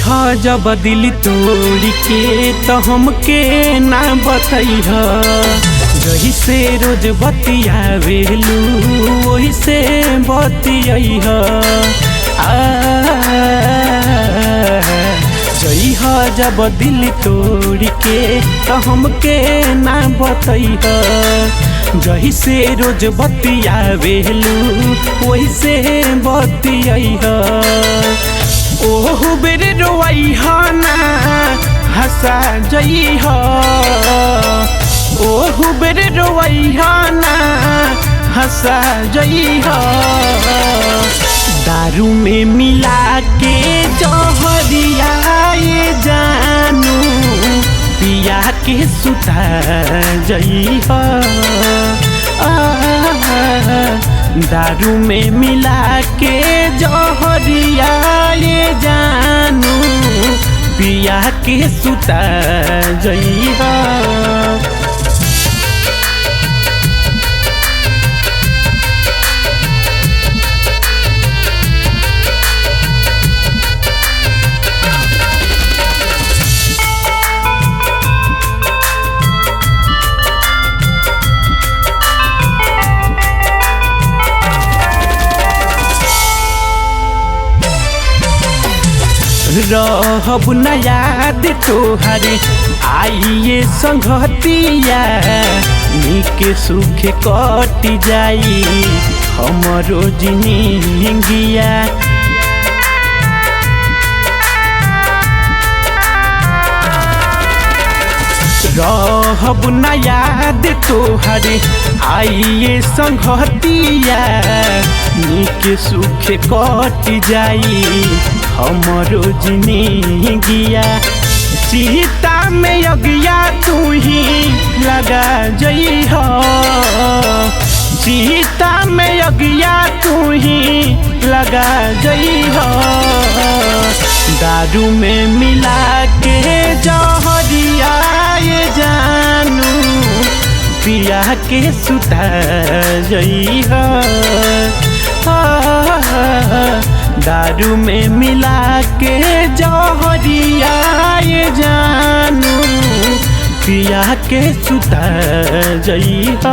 जब दिल तोड़ के तो हमके ना बतैह। जही से रोज बतियावेलू वही से बतियह। जइह जब दिल तोड़ के तो हमके ना बतैह। जही से रोज बतियावेलू वही से बतियह। ओहु बेर रोइह ना हंसा जइह। ओहु बेर रोइह ना हंसा जइह। दारू में मिला के जहरिया ये जानू पिया के सुता जइह। दारू में मिला के जहरिया ये जानू पिया के सुता जइह। रहब न याद तोहरे आइए संगतिया। निके सुखे कट जाई हमरो जिंदगिया। रहब न याद तोहरे आइए संगतिया। निके सुखे कट जाई हमरो जिंदगिया। सीता में अगिया तू ही लगा जइह। सीता में अगिया तू ही लगा जइह। दारू में मिला के जहरिया ये जानू पिया के सुता जइह। दारू में मिला के जहरिया ये जानू पिया के सुता जइह।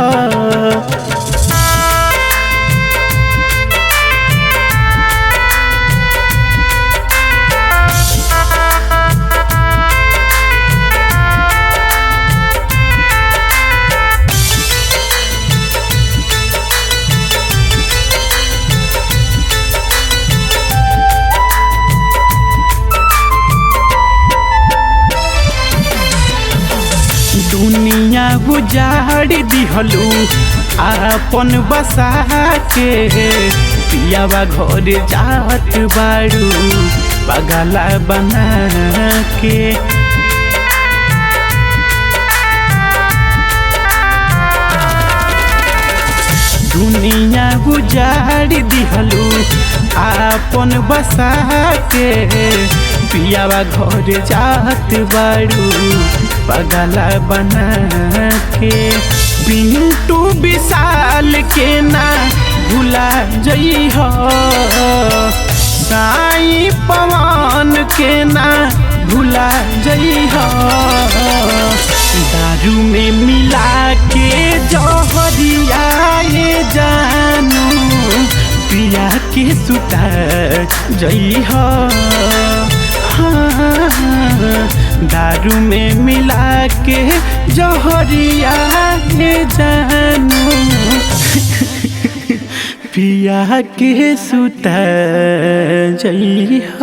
दुनिया उजाड़ दिहलू आपन बसा के। पियावा घर जात बाड़ू पगला बना के। दुनिया उजाड़ दिहलू आपन बसा के। पियावा घर जात बाड़ू पगला बना के। पिंटू विशाल के ना भुला जइह। साई पवन के ना भुला जइह। दारू में मिला के जहरिया ये जानू पिया के सुता जइह। दारू में मिला के जहरिया ये जानू पिया के सुता जइह।